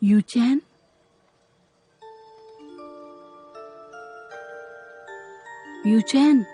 यूचैन, यूचैन,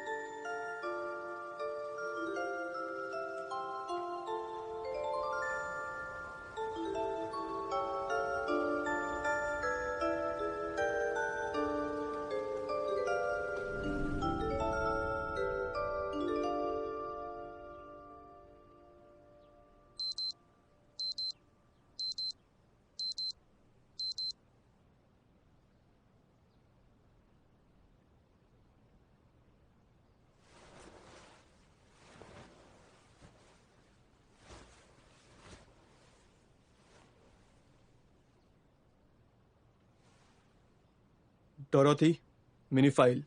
Dorothy, mini file.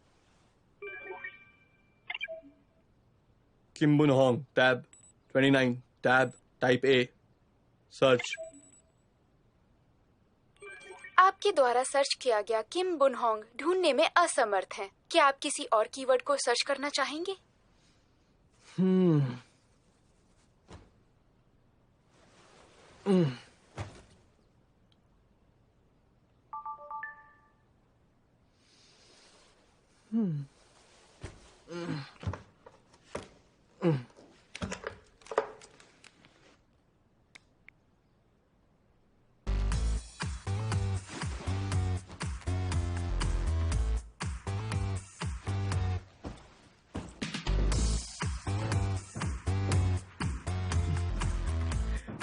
किम बुन Hong, tab 29, tab type A, search. आपके द्वारा सर्च किया गया किम बुन होंग ढूंढने में असमर्थ हैं। क्या आप किसी और कीवर्ड को सर्च करना चाहेंगे?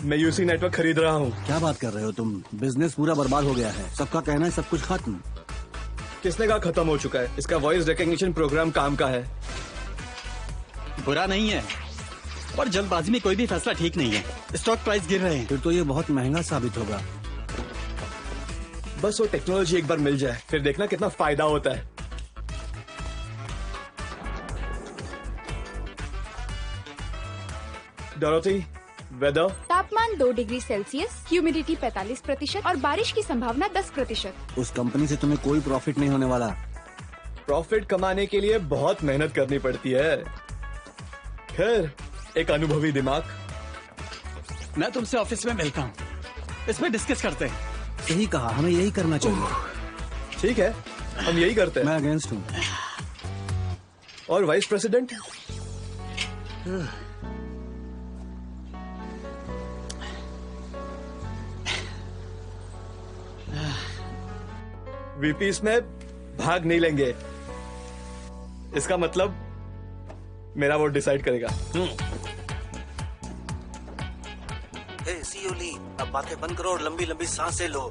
मैं यूसी नेटवर्क खरीद रहा हूँ। क्या बात कर रहे हो तुम? बिजनेस पूरा बर्बाद हो गया है। सबका कहना है सब कुछ खत्म। किसने कहा खत्म हो चुका है? इसका वॉइस रिकॉग्निशन प्रोग्राम काम का है। बुरा नहीं है, और जल्दबाजी में कोई भी फैसला ठीक नहीं है। स्टॉक प्राइस गिर रहे हैं। फिर तो ये बहुत महंगा साबित होगा। बस वो टेक्नोलॉजी एक बार मिल जाए, फिर देखना कितना फायदा होता है। Dorothy, weather. तापमान 2 डिग्री सेल्सियस, ह्यूमिडिटी 45% और बारिश की संभावना 10%। उस कंपनी से तुम्हें कोई प्रॉफिट नहीं होने वाला। प्रॉफिट कमाने के लिए बहुत मेहनत करनी पड़ती है। खैर, एक अनुभवी दिमाग। मैं तुमसे ऑफिस में मिलता हूँ, इसमें डिस्कस करते हैं। सही कहा, हमें यही करना चाहिए। ठीक है, हम यही करते हैं। मैं अगेंस्ट हूँ। और वाइस प्रेसिडेंट? वीपी इसमें भाग नहीं लेंगे। इसका मतलब मेरा वोट डिसाइड करेगा। सीओ ली, अब बातें बंद करो और लंबी लंबी सांसें लो।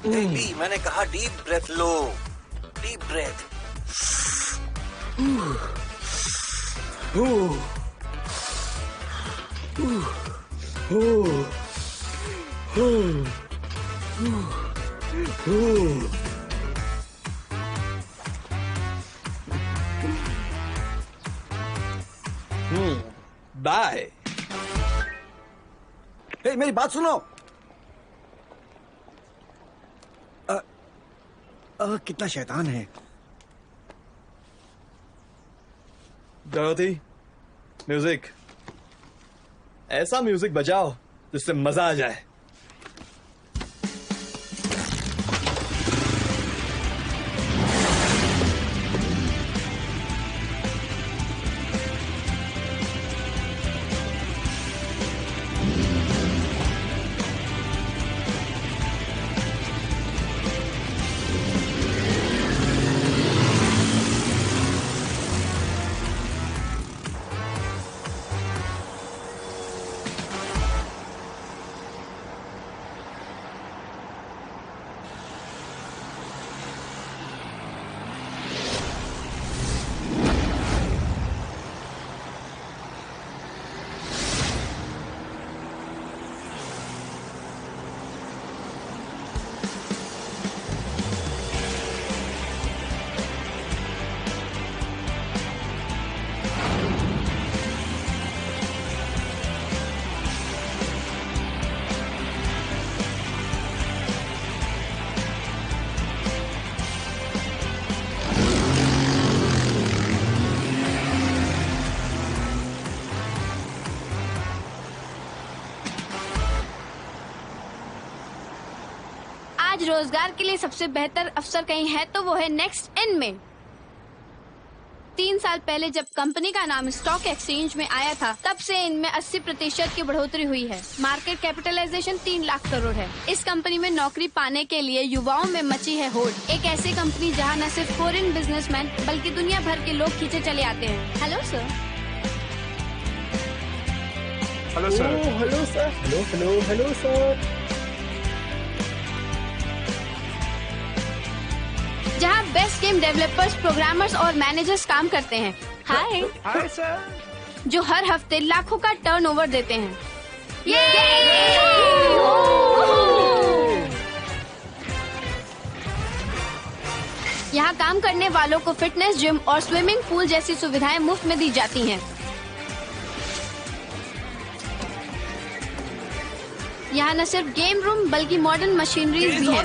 ली, मैंने कहा डीप ब्रेथ लो। Deep breath. बाय। मेरी बात सुनो। कितना शैतान है। Dorothy, music. ऐसा म्यूजिक बजाओ जिससे मजा आ जाए। आज रोजगार के लिए सबसे बेहतर अवसर कहीं है तो वो है नेक्स्ट इन में। 3 साल पहले जब कंपनी का नाम स्टॉक एक्सचेंज में आया था, तब से इनमें 80% की बढ़ोतरी हुई है। मार्केट कैपिटलाइजेशन 3 लाख करोड़ है। इस कंपनी में नौकरी पाने के लिए युवाओं में मची है होड़। एक ऐसी कंपनी जहां न सिर्फ फॉरेन बिजनेसमैन बल्कि दुनिया भर के लोग खींचे चले आते हैं। Hello sir. Hello sir. Hello sir. Hello hello hello sir. जहाँ बेस्ट गेम डेवलपर्स, प्रोग्रामर्स और मैनेजर्स काम करते हैं। हाय। Hi sir. जो हर हफ्ते लाखों का टर्नओवर देते हैं। यहाँ काम करने वालों को फिटनेस जिम और स्विमिंग पूल जैसी सुविधाएं मुफ्त में दी जाती हैं। यहाँ न सिर्फ गेम रूम बल्कि मॉडर्न मशीनरीज भी हैं।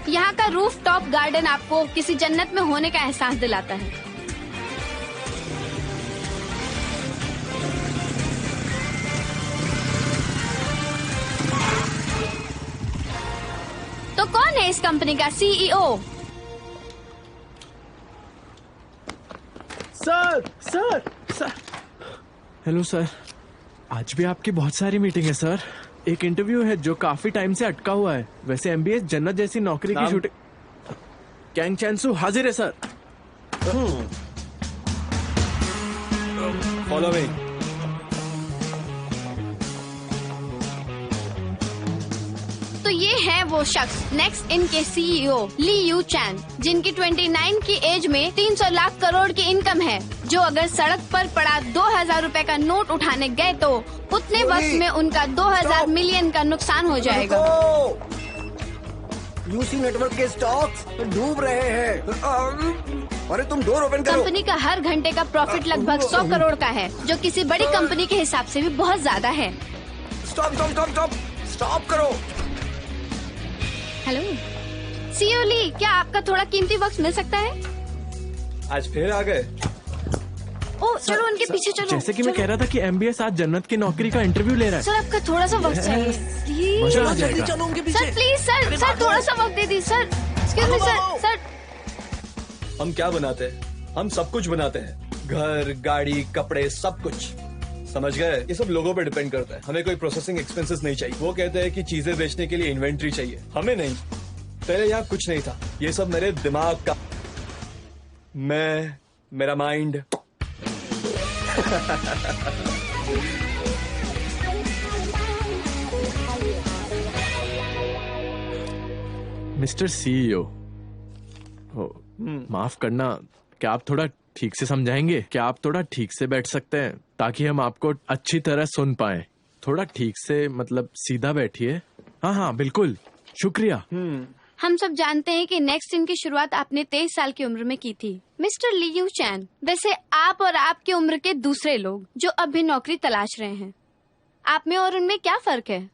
यहाँ का रूफ टॉप गार्डन आपको किसी जन्नत में होने का एहसास दिलाता है। तो कौन है इस कंपनी का सीईओ? सर। हेलो सर, आज भी आपकी बहुत सारी मीटिंग है सर। एक इंटरव्यू है जो काफी टाइम से अटका हुआ है। वैसे एमबीएस जन्नत जैसी नौकरी की शूटिंग। कैंग चैनसू हाजिर है सर। Follow me. तो ये है वो शख्स, नेक्स्ट इन के सीईओ ली यू चैन, जिनकी 29 की एज में 300 लाख करोड़ की इनकम है। जो अगर सड़क पर पड़ा 2000 रुपए का नोट उठाने गए तो उतने वक्त में उनका 2000 मिलियन का नुकसान हो जाएगा। यूसी नेटवर्क के स्टॉक्स डूब रहे हैं। अरे तुम डोर ओपन करो। कंपनी का हर घंटे का प्रॉफिट लगभग 100 करोड़ का है, जो किसी बड़ी कंपनी के हिसाब से भी बहुत ज्यादा है। स्टॉप करो। हेलो सीईओ ली, क्या आपका थोड़ा कीमती वक्त मिल सकता है? आज फिर आ गए। ओ चलो उनके पीछे चलो। जैसे कि मैं कह रहा था कि एमबीएस आज जन्नत की नौकरी का इंटरव्यू ले रहा है। सर आपका थोड़ा सा वक्त चाहिए। मजा आ जाएगा। सर प्लीज सर थोड़ा सा वक्त दे दी सर। Excuse me sir. हम क्या बनाते हैं? हम सब कुछ बनाते हैं। घर, गाड़ी, कपड़े, सब कुछ। समझ गए? ये सब लोगों पे डिपेंड करता है। हमें कोई प्रोसेसिंग एक्सपेंसेस नहीं चाहिए। वो कहते हैं कि चीजें बेचने के लिए इन्वेंट्री चाहिए, हमें नहीं। पहले यहाँ कुछ नहीं था। ये सब मेरे दिमाग का, मेरा माइंड। मिस्टर सीईओ, माफ करना, क्या आप थोड़ा ठीक से समझाएंगे? क्या आप थोड़ा ठीक से बैठ सकते हैं ताकि हम आपको अच्छी तरह सुन पाए? थोड़ा ठीक से, मतलब सीधा बैठिए। हाँ बिल्कुल, शुक्रिया। हम सब जानते हैं कि नेक्स्ट इन की शुरुआत आपने 23 साल की उम्र में की थी, मिस्टर ली यू चैन। वैसे आप और आपकी उम्र के दूसरे लोग जो अब भी नौकरी तलाश रहे हैं, आप में और उनमें क्या फर्क है?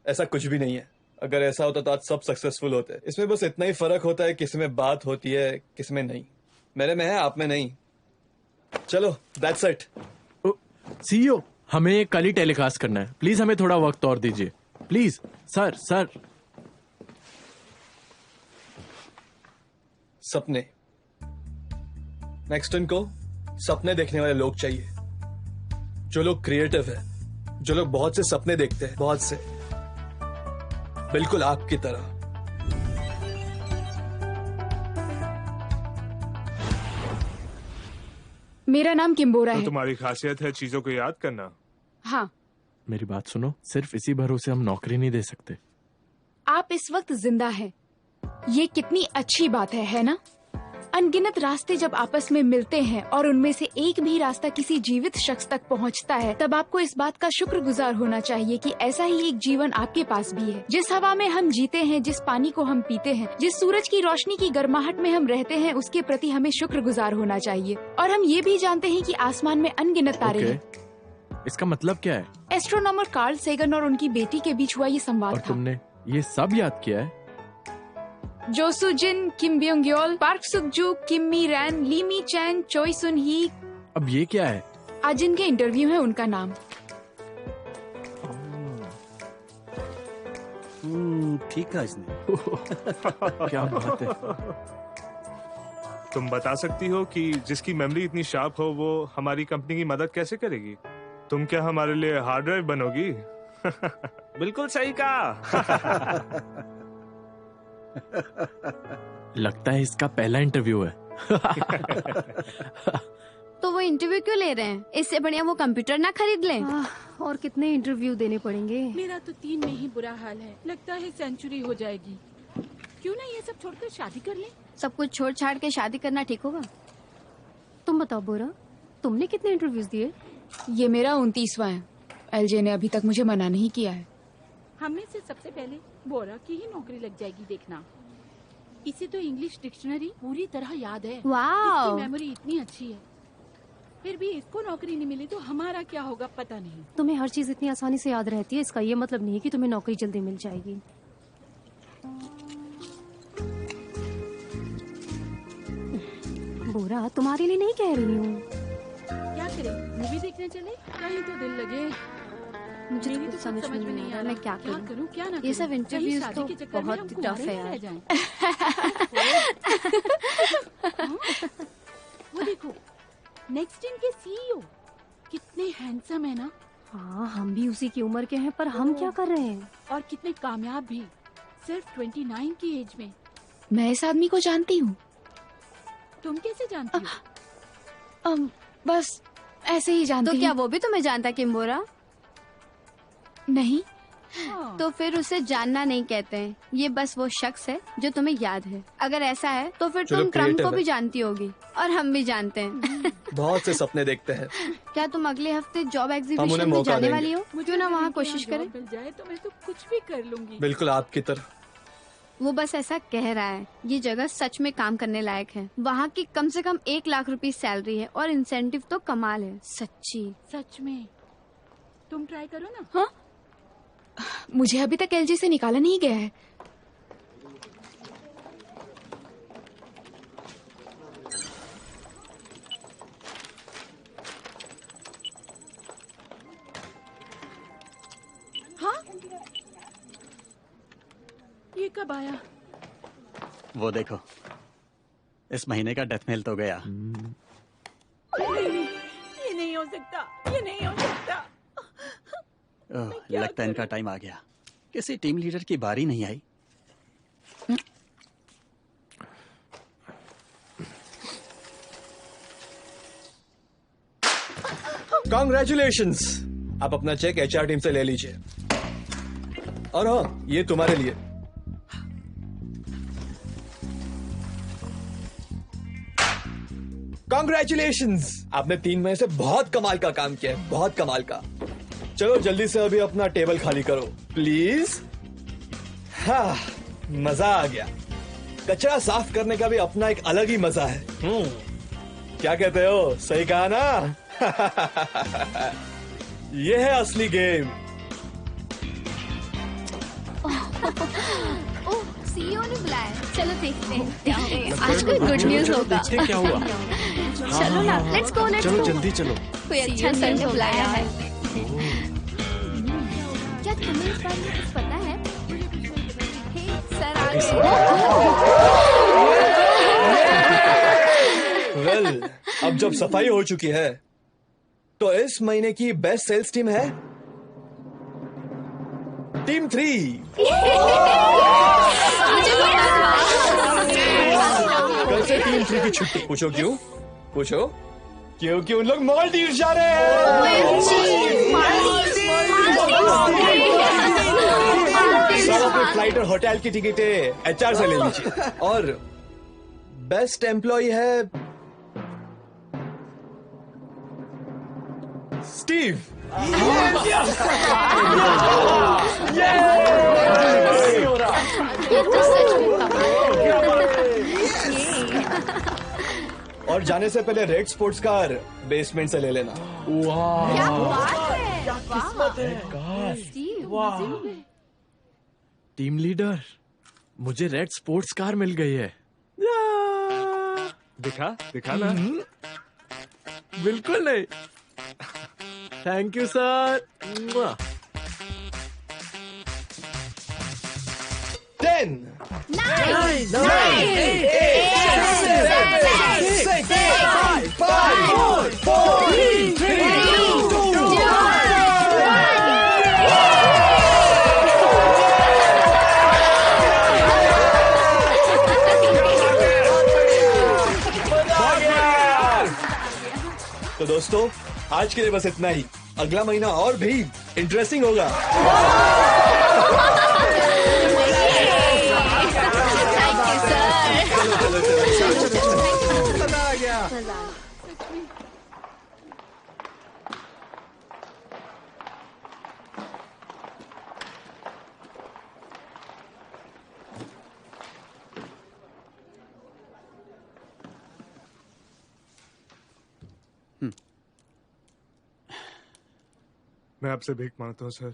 ऐसा कुछ भी नहीं है। अगर ऐसा होता तो आज सब सक्सेसफुल होते। इसमें बस इतना ही फर्क होता है, किसी में बात होती है, किसी में नहीं। मेरे में है, आप में नहीं। चलो, दैट्स इट। सीईओ, हमें ये कल ही टेलीकास्ट करना है। प्लीज हमें थोड़ा वक्त और दीजिए, प्लीज। सर सपने। नेक्स्ट इनको सपने देखने वाले लोग चाहिए, जो लोग क्रिएटिव है, जो लोग बहुत से सपने देखते हैं, बहुत से, बिल्कुल आपकी तरह। मेरा नाम किम्बोरा तो है। तुम्हारी खासियत है चीजों को याद करना। हाँ, मेरी बात सुनो, सिर्फ इसी भरोसे हम नौकरी नहीं दे सकते। आप इस वक्त जिंदा हैं। ये कितनी अच्छी बात है ना? अनगिनत रास्ते जब आपस में मिलते हैं और उनमें से एक भी रास्ता किसी जीवित शख्स तक पहुंचता है, तब आपको इस बात का शुक्रगुजार होना चाहिए कि ऐसा ही एक जीवन आपके पास भी है। जिस हवा में हम जीते हैं, जिस पानी को हम पीते हैं, जिस सूरज की रोशनी की गर्माहट में हम रहते हैं, उसके प्रति हमें शुक्रगुजार होना चाहिए। और हम ये भी जानते हैं कि आसमान में अनगिनत तारे हैं। इसका मतलब क्या है? एस्ट्रोनॉमर कार्ल सेगन और उनकी बेटी के बीच हुआ ये संवाद और था। तुमने ये सब याद किया है? जो सुजिन, किम ब्योंग-ग्योल, पार्क सुक-जू, किम मी रैन, ली मी चैन, चोई सुन ही। अब ये क्या है? आज जिनके इंटरव्यू है उनका नाम। ठीक कहा इसने। क्या बात है। तुम बता सकती हो कि जिसकी मेमोरी इतनी शार्प हो वो हमारी कंपनी की मदद कैसे करेगी? तुम क्या हमारे लिए हार्ड ड्राइव बनोगी? बिल्कुल सही कहा। लगता है इसका पहला इंटरव्यू है। तो वो इंटरव्यू क्यों ले रहे हैं? इससे बढ़िया वो कंप्यूटर ना खरीद लें। और कितने इंटरव्यू देने पड़ेंगे? मेरा तो 3 में ही बुरा हाल है। लगता है सेंचुरी हो जाएगी। क्यों ना ये सब छोड़कर शादी कर लें? सब कुछ छोड़ छाड़ के शादी करना ठीक होगा? तुम बताओ बोरा, तुमने कितने इंटरव्यूज दिए? ये मेरा 29वां है। एलजे ने अभी तक मुझे मना नहीं किया है। हमें से सबसे पहले बोरा की ही नौकरी लग जाएगी, देखना। इसे तो इंग्लिश डिक्शनरी पूरी तरह याद है। वाह। इसकी मेमोरी इतनी अच्छी है। फिर भी इसको नौकरी नहीं मिली तो हमारा क्या होगा पता नहीं। तुम्हें हर चीज इतनी आसानी से याद रहती है, इसका ये मतलब नहीं है कि तुम्हें नौकरी जल्दी मिल जाएगी। बोरा, तुम्हारे लिए नहीं कह रही हूँ। क्या करें, मूवी देखने चले? कहीं तो दिल लगे। मुझे मेरी तो तो समझ में नहीं आ रहा मैं क्या करूं। क्या ना ये सब करूं? इंटरव्यूज कहीं तो शादी के चक्कर में बहुत हम टफ कुंवारे है ना रह यार। जाएं। वो देखो, नेक्स्ट इन के सीईओ कितने हैंडसम है ना। हाँ, हम भी उसी की उम्र के हैं, पर हम क्या कर रहे हैं? और कितने कामयाब भी, सिर्फ 29 की एज में। मैं इस आदमी को जानती हूँ। तुम कैसे जानती हो? बस ऐसे ही जानती तो हूँ। क्या वो भी तुम्हें जानता किम्बोरा? नहीं। हाँ। तो फिर उसे जानना नहीं कहते हैं। ये बस वो शख्स है जो तुम्हें याद है। अगर ऐसा है तो फिर चलो, तुम ट्रम्प creative को है। भी जानती होगी और हम भी जानते हैं। बहुत से सपने देखते हैं। क्या तुम अगले हफ्ते जॉब उन्हें एग्जीबिशन में मौका जाने देंगे। वाली हो? क्यों ना अगर वहाँ इनके कोशिश यहाँ करें? जॉब मिल जाए तो मैं तो कुछ भी कर लूंगी। बिल्कुल आपकी तरह। वो बस ऐसा कह रहा है। ये जगह सच में काम करने लायक है। वहाँ की कम से कम 1 लाख रुपए सैलरी है और इंसेंटिव तो कमाल है सच्ची। सच में तुम ट्राई करो ना। हाँ, मुझे अभी तक एलजी से निकाला नहीं गया है। हाँ, ये कब आया? वो देखो, इस महीने का डेथ मेल तो गया। नहीं, ये नहीं हो सकता, ये नहीं हो सकता। ओह, लगता है इनका टाइम आ गया। किसी टीम लीडर की बारी नहीं आई। कॉन्ग्रेचुलेशंस, आप अपना चेक एचआर टीम से ले लीजिए। और हाँ, ये तुम्हारे लिए। कॉन्ग्रेचुलेशंस, आपने 3 महीने से बहुत कमाल का काम किया है, बहुत कमाल का। चलो जल्दी से अभी अपना टेबल खाली करो प्लीज। हाँ, मजा आ गया। कचरा साफ करने का भी अपना एक अलग ही मजा है। क्या कहते हो? सही कहा ना? ये है असली गेम। ओह, सीईओ ने बुलाया। चलो देखते हैं। आज कोई गुड न्यूज होगा। देखते क्या हुआ। चलो ना, लेट्स गो, लेट्स चलो गो। जल्दी चलो। कोई अच्छा सर ने बुलाया है। क्या तुम्हें इस बारे में कुछ पता है? हे, सर आ गए। वेल, अब जब सफाई हो चुकी है तो इस महीने की बेस्ट सेल्स टीम है टीम 3। कल से टीम 3 की छुट्टी। पूछो क्यों? पूछो क्योंकि उन लोग मालदीव जा रहे हैं। सब अपने फ्लाइट और होटल की टिकटें एचआर से ले लीजिए। और बेस्ट एम्प्लॉय है स्टीव। और जाने से पहले रेड स्पोर्ट्स कार बेसमेंट से ले लेना। क्या बात है? वाह। स्टीव, टीम लीडर, मुझे रेड स्पोर्ट्स कार मिल गई है। दिखा ना। बिल्कुल नहीं। Thank you sir. 10 9 तो दोस्तों आज के लिए बस इतना ही। अगला महीना और भी इंटरेस्टिंग होगा। मजा आ गया। मैं आपसे भीख मांगता हूँ सर,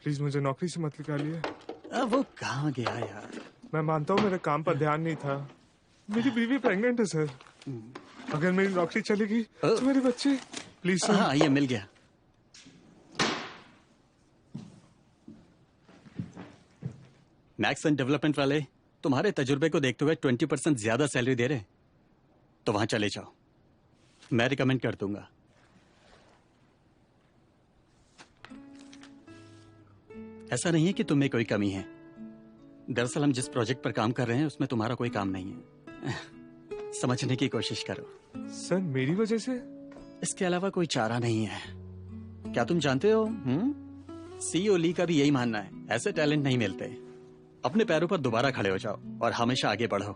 प्लीज मुझे नौकरी से मत निकालिए। वो कहाँ गया यार? मैं मानता हूँ मेरे काम पर ध्यान नहीं था। मेरी बीवी प्रेग्नेंट है सर। अगर मेरी नौकरी चलेगी तो मेरे बच्चे। Please sir. हाँ, ये मिल गया। मैक्स एंड डेवलपमेंट वाले तुम्हारे तजुर्बे को देखते हुए 20% ज्यादा सैलरी दे रहे हैं, तो वहां चले जाओ। मैं रिकमेंड कर दूंगा। ऐसा नहीं है कि तुम में कोई कमी है। दरअसल हम जिस प्रोजेक्ट पर काम कर रहे हैं उसमें तुम्हारा कोई काम नहीं है। समझने की कोशिश करो। सर मेरी वजह से? इसके अलावा कोई चारा नहीं है। क्या तुम जानते हो, सीईओ ली का भी यही मानना है, ऐसे टैलेंट नहीं मिलते। अपने पैरों पर दोबारा खड़े हो जाओ और हमेशा आगे बढ़ो।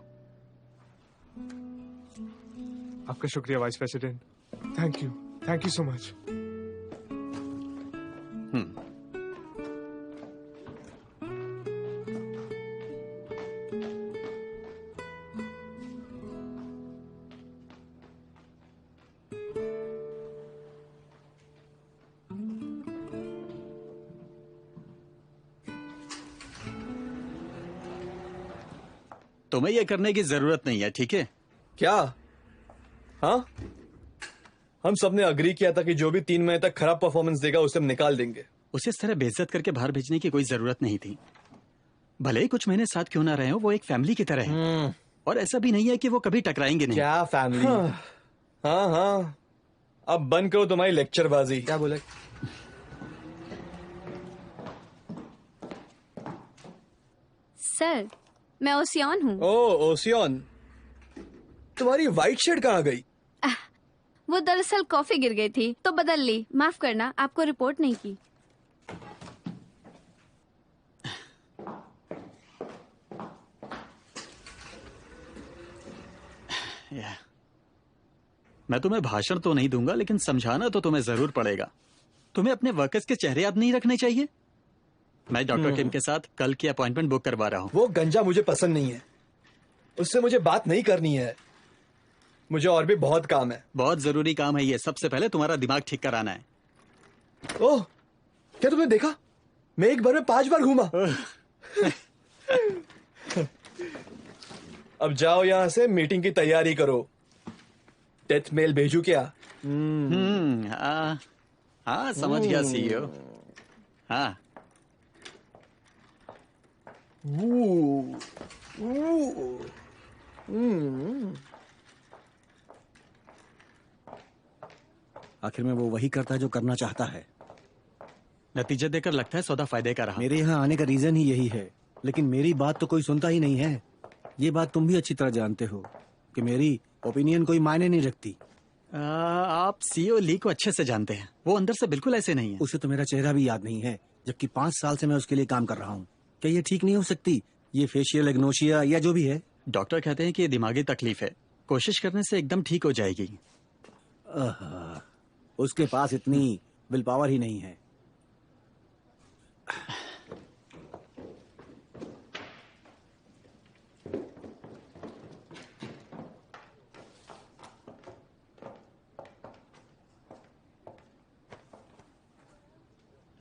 आपका शुक्रिया vice president. Thank you so much. तुम्हें यह करने की जरूरत नहीं है, ठीक है? क्या? हाँ, हम सबने अग्री किया था कि जो भी 3 महीने तक खराब परफॉर्मेंस देगा उसे हम निकाल देंगे। उसे इस तरह बेइज्जत करके बाहर भेजने की कोई जरूरत नहीं थी। भले ही कुछ महीने साथ क्यों ना रहे हो, वो एक फैमिली की तरह है। और ऐसा भी नहीं है कि वो कभी टकराएंगे नहीं। क्या फैमिली? हाँ, अब बंद करो तुम्हारी लेक्चरबाजी। क्या बोले? सर मैं ओसियन हूँ। ओ ओसियन, तुम्हारी व्हाइट शर्ट कहाँ गई? वो दरअसल कॉफी गिर गई थी तो बदल ली। माफ करना, आपको रिपोर्ट नहीं की। मैं तुम्हें भाषण तो नहीं दूंगा, लेकिन समझाना तो तुम्हें जरूर पड़ेगा। तुम्हें अपने वर्कर्स के चेहरे याद नहीं रखने चाहिए। मैं डॉक्टर किम के साथ कल की अपॉइंटमेंट बुक करवा रहा हूँ। वो गंजा मुझे पसंद नहीं है, उससे मुझे बात नहीं करनी है। मुझे और भी बहुत काम है। बहुत जरूरी काम है ये। सबसे पहले तुम्हारा दिमाग ठीक कराना है। ओह, क्या तुमने देखा? मैं एक बार में 5 बार घूमा। अब जाओ यहाँ से, मीटिंग की तैयारी करो। डेथ मेल भेजू क्या? हाँ समझ गया सीईओ। हाँ आखिर में वो वही करता है जो करना चाहता है। नतीजे देकर लगता है सौदा फायदे का रहा। मेरे यहाँ आने का रीजन ही यही है, लेकिन मेरी बात तो कोई सुनता ही नहीं है। ये बात तुम भी अच्छी तरह जानते हो कि मेरी ओपिनियन कोई मायने नहीं रखती। आप सीईओ ली को अच्छे से जानते हैं। वो अंदर से बिल्कुल ऐसे नहीं है। उसे तो मेरा चेहरा भी याद नहीं है, जबकि 5 साल से मैं उसके लिए काम कर रहा हूँ। क्या ये ठीक नहीं हो सकती? ये फेशियल एग्नोशिया या जो भी है। डॉक्टर कहते हैं कि ये दिमागी तकलीफ है, कोशिश करने से एकदम ठीक हो जाएगी। उसके पास इतनी विल पावर ही नहीं है।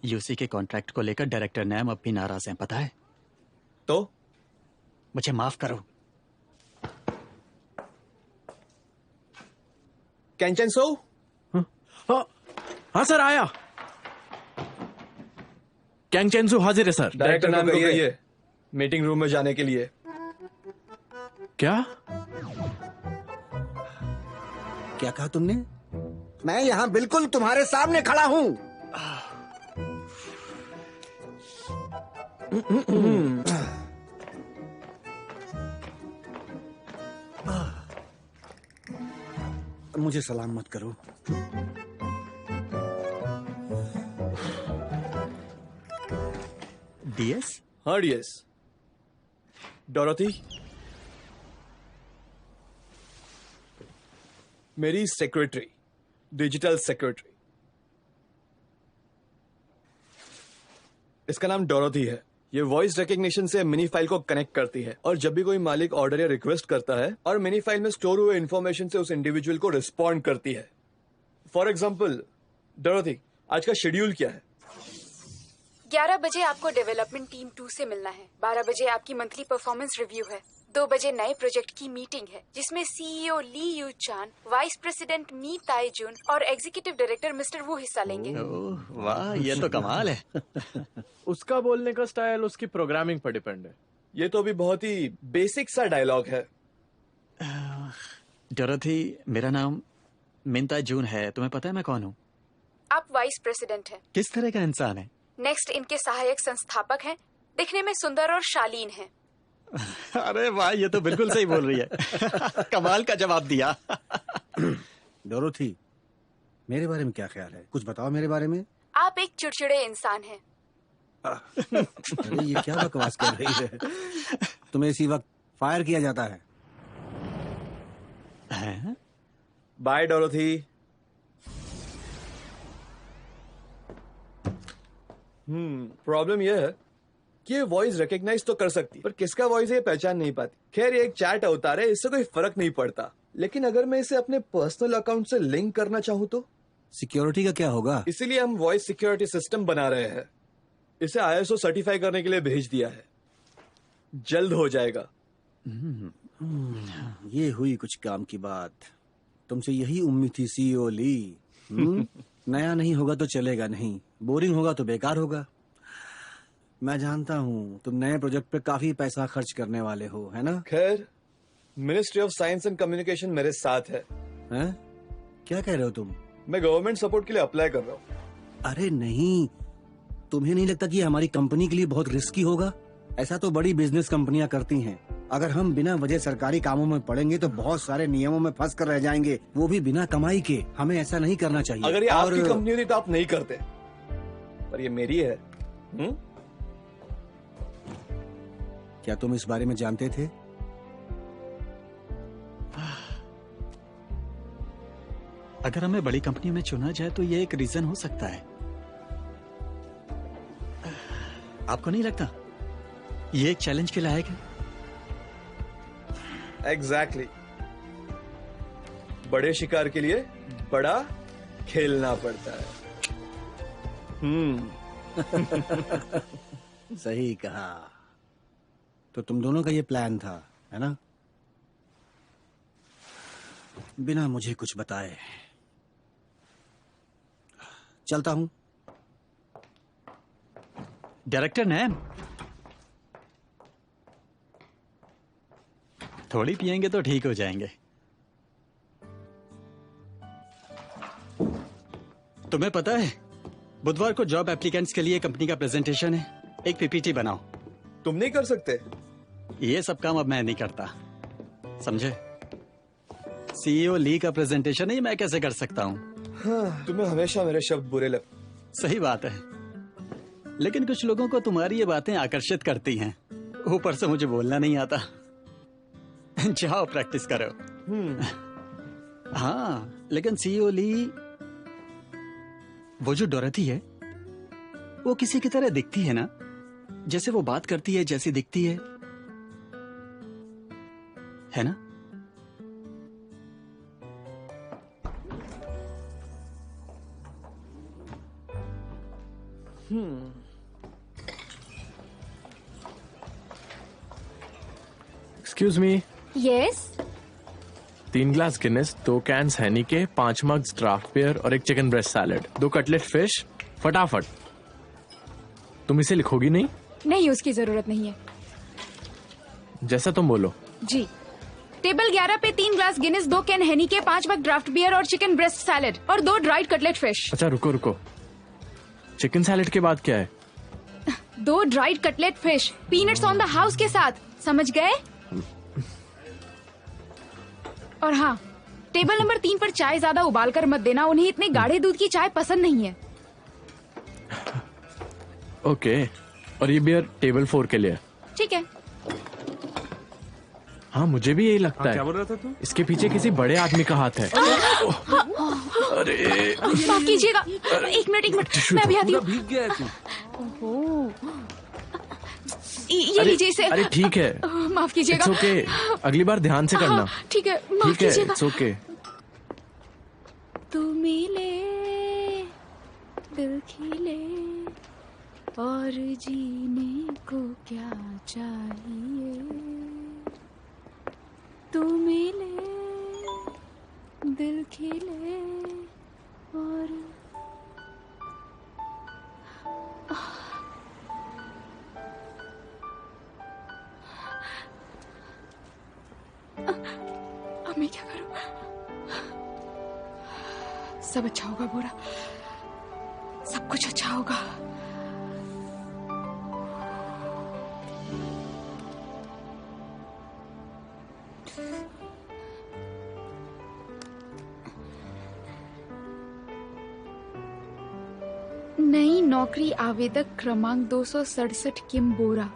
यूसी के कॉन्ट्रैक्ट को लेकर डायरेक्टर नैम अब भी नाराज हैं, पता है? तो मुझे माफ करो। कैंचन सो? हाँ सर आया। कैंग चेंसू हाजिर है सर। डायरेक्टर नाम को कहिए मीटिंग रूम में जाने के लिए। क्या क्या कहा तुमने? मैं यहाँ बिल्कुल तुम्हारे सामने खड़ा हूँ। मुझे सलाम मत करो। डीएस? हाँ डीएस। डोरोथी मेरी सेक्रेटरी, डिजिटल सेक्रेटरी। इसका नाम डोरोथी है। ये वॉइस रिकग्निशन से मिनी फाइल को कनेक्ट करती है और जब भी कोई मालिक ऑर्डर या रिक्वेस्ट करता है और मिनी फाइल में स्टोर हुए इन्फॉर्मेशन से उस इंडिविजुअल को रिस्पॉन्ड करती है। फॉर एग्जाम्पल डोरोथी, आज का शेड्यूल क्या है? 11 बजे आपको डेवलपमेंट टीम 2 से मिलना है। 12 बजे आपकी मंथली परफॉर्मेंस रिव्यू है। 2 बजे नए प्रोजेक्ट की मीटिंग है जिसमें CEO Li Yu Chan, vice president Mei Tai Jun और एग्जीक्यूटिव डायरेक्टर मिस्टर वो हिस्सा लेंगे। ओह वाह, ये तो कमाल है। उसका बोलने का स्टाइल उसकी प्रोग्रामिंग पर डिपेंड है। ये तो अभी बहुत ही बेसिक सा डायलॉग है। डोरोथी, मेरा नाम मिंता जून है। तुम्हें पता है मैं कौन हूँ? आप वाइस प्रेसिडेंट हैं। किस तरह का इंसान है? नेक्स्ट इनके सहायक संस्थापक हैं। दिखने में सुंदर और शालीन हैं। अरे वाह, ये तो बिल्कुल सही बोल रही है। कमाल का जवाब दिया। डोरोथी, मेरे बारे में क्या ख्याल है? कुछ बताओ मेरे बारे में। आप एक चिड़चिड़े इंसान हैं। अरे ये क्या बकवास कर रही है? तुम्हें इसी वक्त फायर किया जाता है। Bye Dorothy. प्रॉब्लम यह है कि ये वॉइस रिकग्नाइज तो कर सकती पर किसका वॉइस है ये पहचान नहीं पाती। खैर ये एक चैट अवतार है, इससे कोई फर्क नहीं पड़ता। लेकिन अगर मैं इसे अपने पर्सनल अकाउंट से लिंक करना चाहूँ तो सिक्योरिटी का क्या होगा? इसीलिए हम वॉइस सिक्योरिटी सिस्टम बना रहे हैं। इसे ISO सर्टिफाई करने के लिए भेज दिया है। जल्द हो जाएगा। ये हुई कुछ काम की बात। तुमसे यही उम्मीद थी सीईओ ली। नया नहीं होगा तो चलेगा नहीं, बोरिंग होगा तो बेकार होगा। मैं जानता हूँ तुम नए प्रोजेक्ट पे काफी पैसा खर्च करने वाले हो, है ना? खैर ministry of science and communication मेरे साथ है। हैं? क्या कह रहे हो तुम? मैं गवर्नमेंट सपोर्ट के लिए अप्लाई कर रहा हूँ। अरे नहीं, तुम्हें नहीं लगता कि ये हमारी कंपनी के लिए बहुत रिस्की होगा? ऐसा तो बड़ी बिजनेस कंपनियां करती हैं। अगर हम बिना वजह सरकारी कामों में पड़ेंगे तो बहुत सारे नियमों में फंस कर रह जाएंगे, वो भी बिना कमाई के। हमें ऐसा नहीं करना चाहिए। अगर ये आपकी कंपनी होती तो आप नहीं करते, पर ये मेरी है। क्या तुम इस बारे में जानते थे? अगर हमें बड़ी कंपनी में चुना जाए तो ये एक रीजन हो सकता है। आपको नहीं लगता ये एक चैलेंज के लायक है? एग्जैक्टली। बड़े शिकार के लिए बड़ा खेलना पड़ता है। सही कहा। तो तुम दोनों का ये प्लान था, है ना? बिना मुझे कुछ बताए। चलता हूं। डायरेक्टर नैन, थोड़ी पिएंगे तो ठीक हो जाएंगे। तुम्हें पता है बुधवार को जॉब एप्लीकेंट्स के लिए कंपनी का प्रेजेंटेशन है। एक पीपीटी बनाओ। तुम नहीं कर सकते? ये सब काम अब मैं नहीं करता, समझे? सीईओ ली का प्रेजेंटेशन ही मैं कैसे कर सकता हूँ? हाँ, तुम्हें हमेशा मेरे शब्द बुरे लगते। सही बात है, लेकिन कुछ लोगों को तुम्हारी ये बातें आकर्षित करती हैं। ऊपर से मुझे बोलना नहीं आता। जाओ प्रैक्टिस करो। हाँ, लेकिन सीईओ ली, वो जो डोरोथी है वो किसी की तरह दिखती है ना? जैसे वो बात करती है जैसी दिखती है ना? Excuse me. Yes. 3 glass Guinness, 2 cans Heineken, 5 mugs draft beer और 1 chicken breast salad, 2 cutlet fish, फटाफट। तुम इसे लिखोगी नहीं? नहीं, उसकी जरूरत नहीं है। जैसा तुम बोलो। जी। टेबल 11 पे 3 ग्लास गिनेस, 2 कैन हैनी के, 5 मग ड्राफ्ट बियर और चिकन ब्रेस्ट सैलेड और 2 ड्राइड कटलेट फिश। अच्छा रुको, चिकन सैलेड के बाद क्या है? 2 dried cutlet fish, peanuts on the house के साथ, समझ गए? और हाँ, टेबल नंबर 3 पर चाय ज्यादा उबाल कर मत देना, उन्हें इतने गाढ़े दूध की चाय पसंद नहीं है। ओके, और ये बियर टेबल 4 के लिए। ठीक है। हाँ, मुझे भी यही लगता है। क्या बोल रहा था तू? इसके पीछे किसी बड़े आदमी का हाथ है। अरे माफ कीजिएगा, एक मिनट, मैं अभी आती हूँ। भीग गया है तू। ये लीजिए इसे। अरे ठीक है, माफ कीजिएगा। इट्स ओके, अगली बार ध्यान से करना। ठीक है, माफ ठीक है, कीजिएगा। It's okay. तू मिले दिल खिले और जीने को क्या चाहिए, तू मिले दिल खिले और अब मैं क्या करूं? सब अच्छा होगा बोरा, सब कुछ अच्छा होगा। नई नौकरी आवेदक क्रमांक 267 किम बोरा,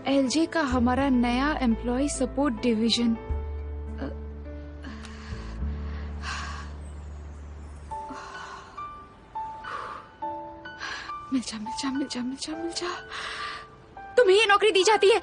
एलजे का हमारा नया एम्प्लॉय सपोर्ट डिवीजन। मिल जा। तुम्हें ये नौकरी दी जाती है।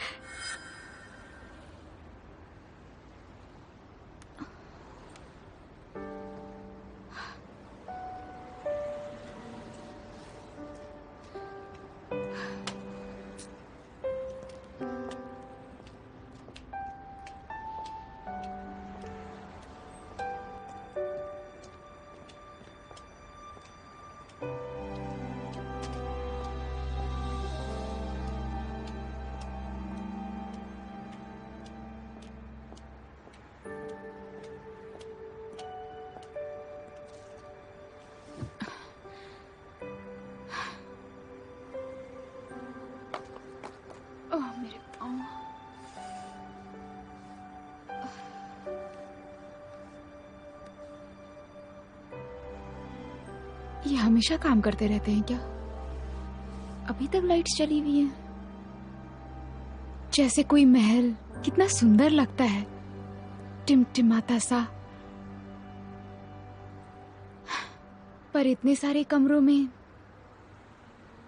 मेरे पाँव। ये हमेशा काम करते रहते हैं क्या? अभी तक लाइट्स चली हुई हैं। जैसे कोई महल, कितना सुंदर लगता है, टिमटिमाता सा। पर इतने सारे कमरों में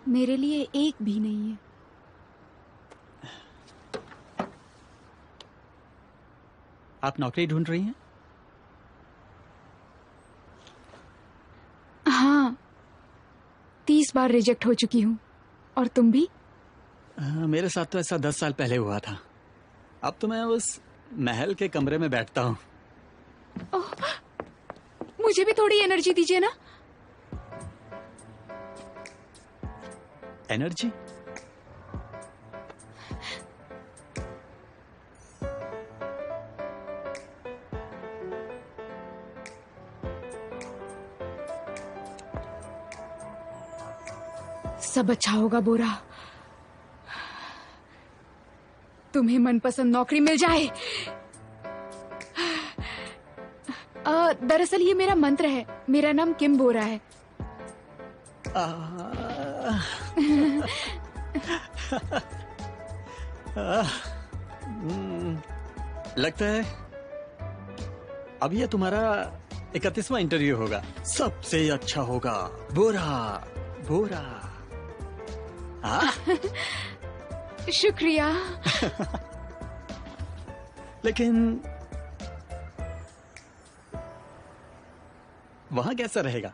मेरे लिए एक भी नहीं है। आप नौकरी ढूंढ रही हैं? हाँ, 30 बार रिजेक्ट हो चुकी हूँ। और तुम भी? मेरे साथ तो ऐसा 10 साल पहले हुआ था। अब तो मैं उस महल के कमरे में बैठता हूँ। मुझे भी थोड़ी एनर्जी दीजिए ना। एनर्जी? सब अच्छा होगा बोरा, तुम्हें मनपसंद नौकरी मिल जाए। दरअसल ये मेरा मंत्र है। मेरा नाम किम बोरा है। लगता है अब ये तुम्हारा 31वां इंटरव्यू होगा। सबसे अच्छा होगा। बोरा बोरा। शुक्रिया। लेकिन वहां कैसा रहेगा?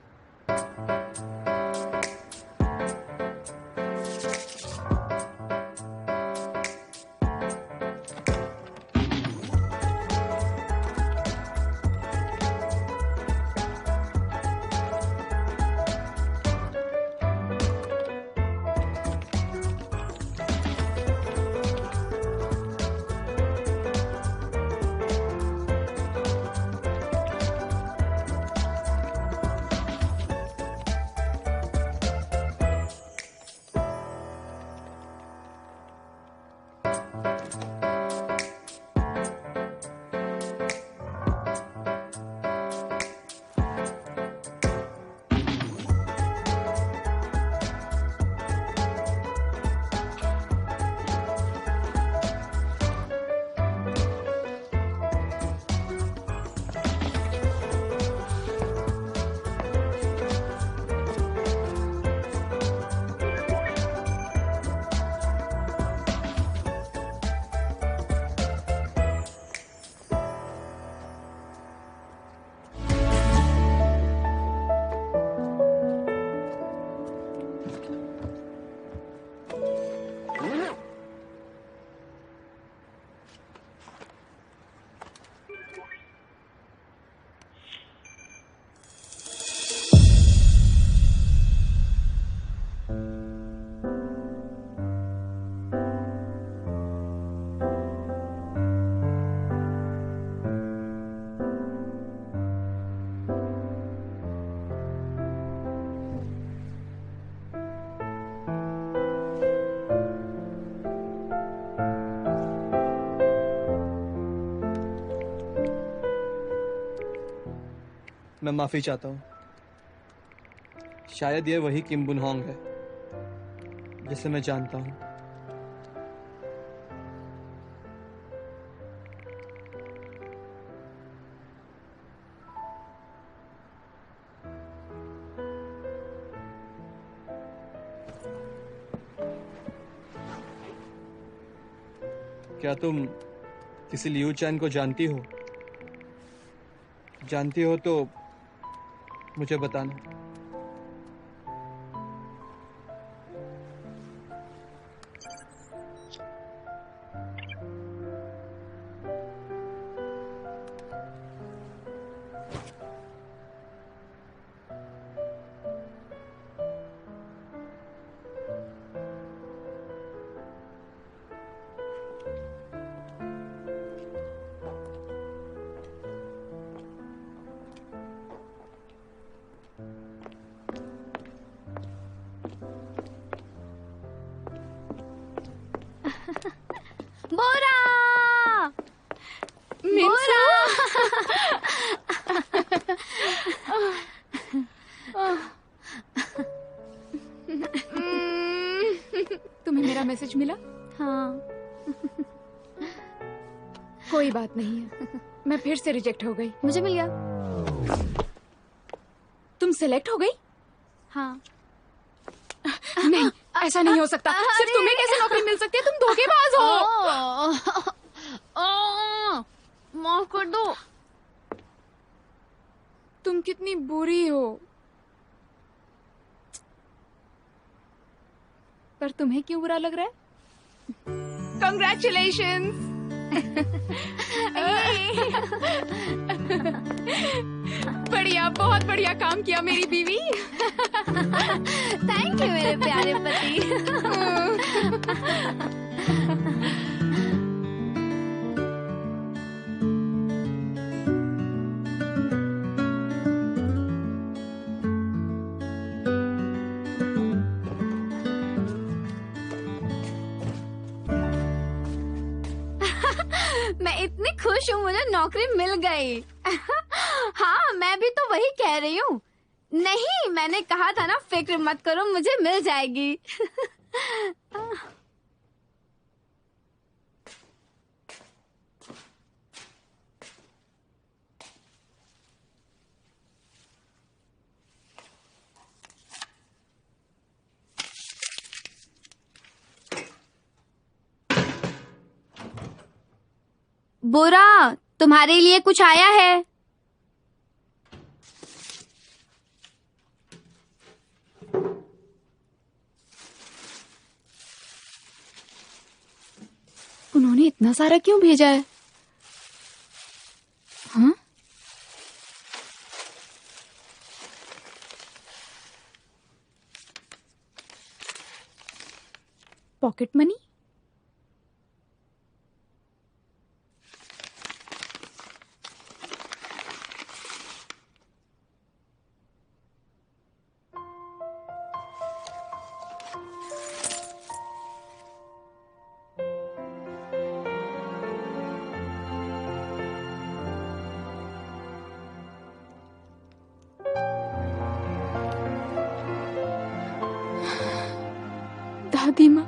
मैं माफी चाहता हूँ। शायद ये वही किम बुन होंग है जिसे मैं जानता हूँ। क्या तुम किसी लियू चैन को जानती हो? जानती हो तो मुझे बताना। बोरा मिंसू। तुम्हें मेरा मैसेज मिला? हाँ। कोई बात नहीं है, मैं फिर से रिजेक्ट हो गई। मुझे मिल गया। तुम सिलेक्ट हो गई? हाँ। नहीं, ऐसा नहीं हो सकता। सिर्फ तुम्हें कैसे नौकरी मिल सकती है? तुम धोखेबाज हो। माफ कर दो। तुम कितनी बुरी हो। पर तुम्हें क्यों बुरा लग रहा है? Congratulations! बढ़िया, बहुत बढ़िया काम किया मेरी बीवी। थैंक यू मेरे प्यारे पति। मैं इतनी खुश हूँ, मुझे नौकरी मिल गई। हाँ, मैं भी तो वही कह रही हूँ। नहीं, मैंने कहा था ना, फिक्र मत करो, मुझे मिल जाएगी। बुरा, तुम्हारे लिए कुछ आया है। उन्होंने इतना सारा क्यों भेजा है? हाँ? Pocket money? दादी माँ।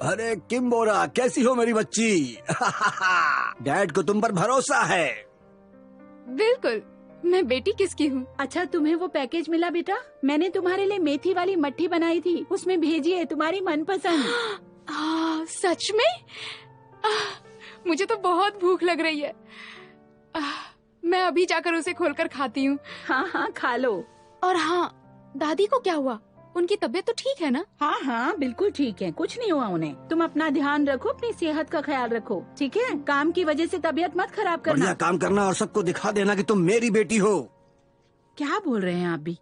अरे किम बोरा, कैसी हो मेरी बच्ची? डैड को तुम पर भरोसा है। बिल्कुल, मैं बेटी किसकी हूँ? अच्छा, तुम्हें वो पैकेज मिला बेटा? मैंने तुम्हारे लिए मेथी वाली मट्ठी बनाई थी, उसमें भेजी है तुम्हारी मनपसंद। सच में? मुझे तो बहुत भूख लग रही है। मैं अभी जाकर उसे खोलकर खाती हूँ। हाँ हाँ, खा लो। और हाँ, दादी को क्या हुआ? उनकी तबीयत तो ठीक है ना? हाँ हाँ, बिल्कुल ठीक है, कुछ नहीं हुआ उन्हें। तुम अपना ध्यान रखो, अपनी सेहत का ख्याल रखो, ठीक है? काम की वजह से तबीयत मत खराब करना। बढ़िया काम करना और सबको दिखा देना कि तुम मेरी बेटी हो। क्या बोल रहे हैं आप भी?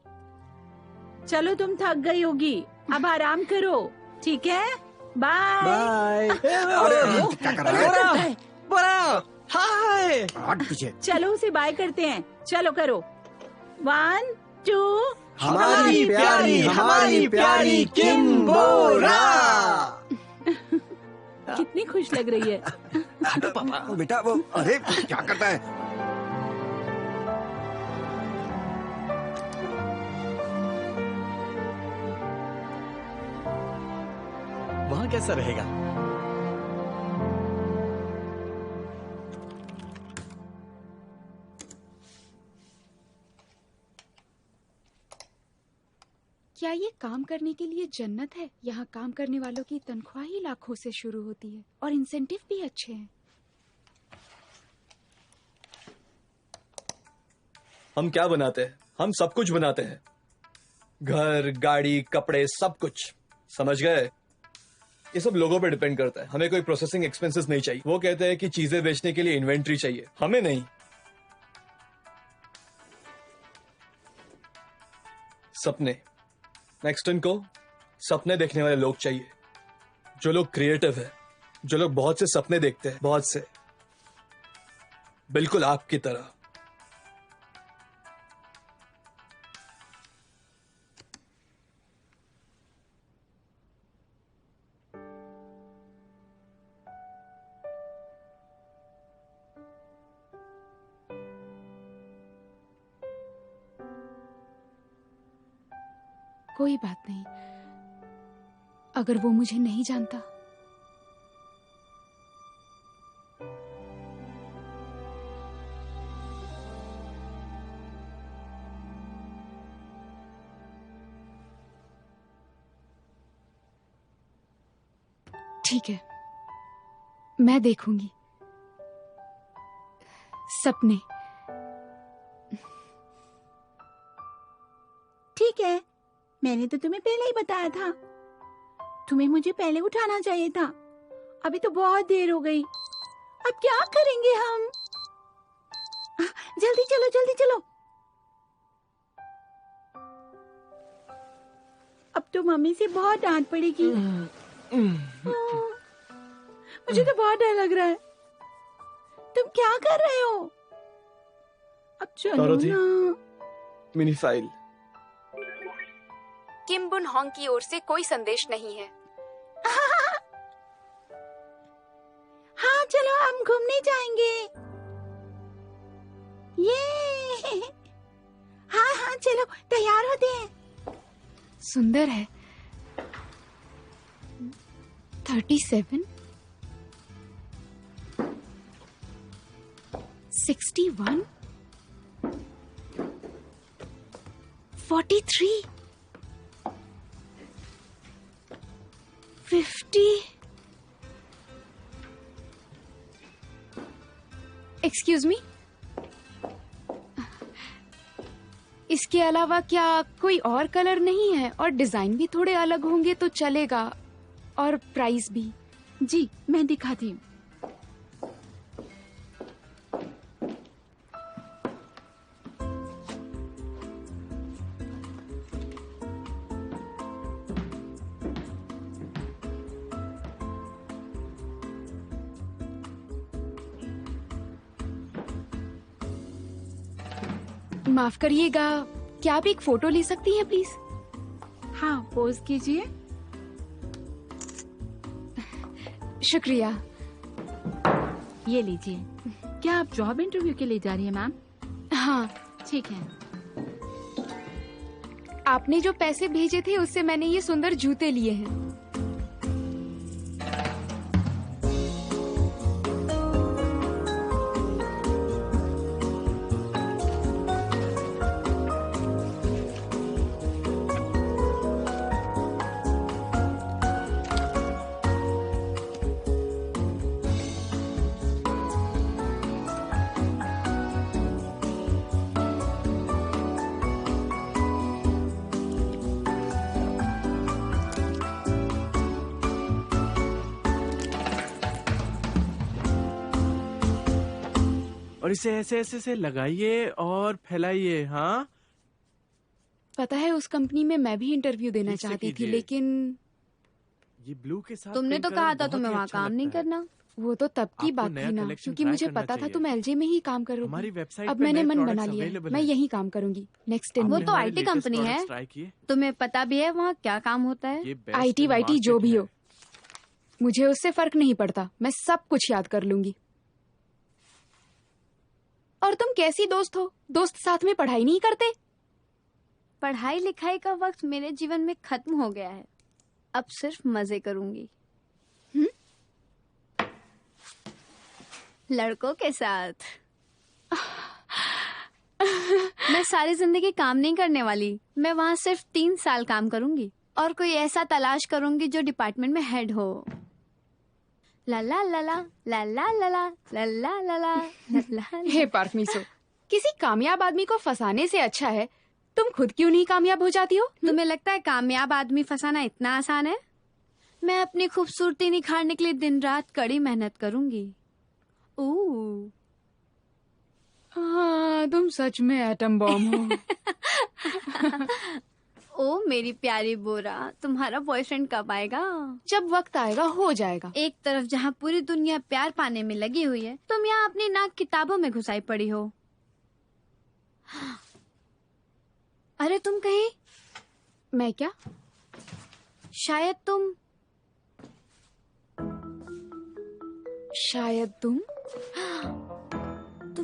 चलो, तुम थक गई होगी, अब आराम करो, ठीक है? Bye bye. क्या कर रहा है? बोरा, हाय। हट पीछे। चलो उसे बाय करते हैं, चलो करो। 1 2 हमारी प्यारी किम्बोरा। कितनी खुश लग रही है। बेटा वो, अरे क्या करता है? वहाँ कैसा रहेगा? क्या ये काम करने के लिए जन्नत है? यहाँ काम करने वालों की तनख्वाह ही लाखों से शुरू होती है और इंसेंटिव भी अच्छे हैं। हम क्या बनाते हैं? हम सब कुछ बनाते हैं। घर, गाड़ी, कपड़े, सब कुछ। समझ गए? ये सब लोगों पे डिपेंड करता है। हमें कोई प्रोसेसिंग एक्सपेंसेस नहीं चाहिए। वो कहते हैं कि चीजें बेचने के लिए इन्वेंट्री चाहिए, हमें नहीं। सपने। नेक्स्ट इनको सपने देखने वाले लोग चाहिए, जो लोग क्रिएटिव है, जो लोग बहुत से सपने देखते हैं, बहुत से, बिल्कुल आपकी तरह। कोई बात नहीं, अगर वो मुझे नहीं जानता। ठीक है, मैं देखूंगी। सपने। ठीक है, मैंने तो तुम्हें पहले ही बताया था। तुम्हें मुझे पहले उठाना चाहिए था। अभी तो बहुत देर हो गई। अब क्या करेंगे हम? जल्दी चलो, जल्दी चलो। अब तो मम्मी से बहुत डांट पड़ेगी। मुझे तो बहुत डर लग रहा है। तुम क्या कर रहे हो? अब चलो ना। Mini file. किम बुन होंग की ओर से कोई संदेश नहीं है। हाँ चलो, हम घूमने जाएंगे। ये हाँ हाँ चलो, तैयार होते हैं। सुंदर है। 37 61 43 50। एक्सक्यूज मी, इसके अलावा क्या कोई और कलर नहीं है? और डिजाइन भी थोड़े अलग होंगे तो चलेगा, और प्राइस भी। जी मैं दिखाती हूँ। माफ करिएगा, क्या आप एक फोटो ले सकती हैं प्लीज? हाँ, पोज कीजिए। शुक्रिया। ये लीजिए। क्या आप जॉब इंटरव्यू के लिए जा रही हैं मैम? हाँ। ठीक है। आपने जो पैसे भेजे थे उससे मैंने ये सुंदर जूते लिए हैं। और इसे ऐसे ऐसे से लगाइए और फैलाइए। हाँ, पता है उस कंपनी में मैं भी इंटरव्यू देना ठीक से चाहती थी, कीजिए। लेकिन ये ब्लू के साथ तुमने तो पिंक कहा कलर था बहुत तुम्हें ही वहाँ अच्छा काम नहीं लगता है। करना। वो तो तब की आपको बात नया थी ना, collection क्योंकि try मुझे करना पता था चाहिए। तुम एलजे में ही काम हमारी करोगी। वेबसाइट अब पे मैंने नए मन products बना लिया है, available मैं हैं। यही काम करूंगी नेक्स्ट इन वो में। तो हमारे आईटी latest कंपनी है। products try किए? तुम्हें पता भी है वहाँ क्या काम होता है? ये best आईटी in वाईटी जो market भी है। हो, मुझे उससे फर्क नहीं पड़ता, मैं सब कुछ याद कर लूंगी। और तुम कैसी दोस्त हो, दोस्त साथ में पढ़ाई नहीं करते? पढ़ाई लिखाई का वक्त मेरे जीवन में खत्म हो गया है, अब सिर्फ मजे करूंगी। लड़कों के साथ। मैं सारी जिंदगी काम नहीं करने वाली, मैं वहाँ सिर्फ 3 साल काम करूंगी और कोई ऐसा तलाश करूंगी जो डिपार्टमेंट में हेड हो। ला ला ला ला ला ला ला ला ला ला ला ला ला। हे पार्क मीसो, किसी कामयाब आदमी को फंसाने से अच्छा है तुम खुद क्यों नहीं कामयाब हो जाती हो? तुम्हें लगता है कामयाब आदमी फंसाना इतना आसान है? मैं अपनी खूबसूरती निखारने के लिए दिन रात कड़ी मेहनत करूंगी। हाँ, तुम सच में एटम बॉम्ब हो। ओ मेरी प्यारी बोरा, तुम्हारा बॉयफ्रेंड कब आएगा? जब वक्त आएगा हो जाएगा। एक तरफ जहाँ पूरी दुनिया प्यार पाने में लगी हुई है, तुम यहाँ अपनी नाक किताबों में घुसाई पड़ी हो। अरे तुम कहीं? मैं क्या? शायद तुम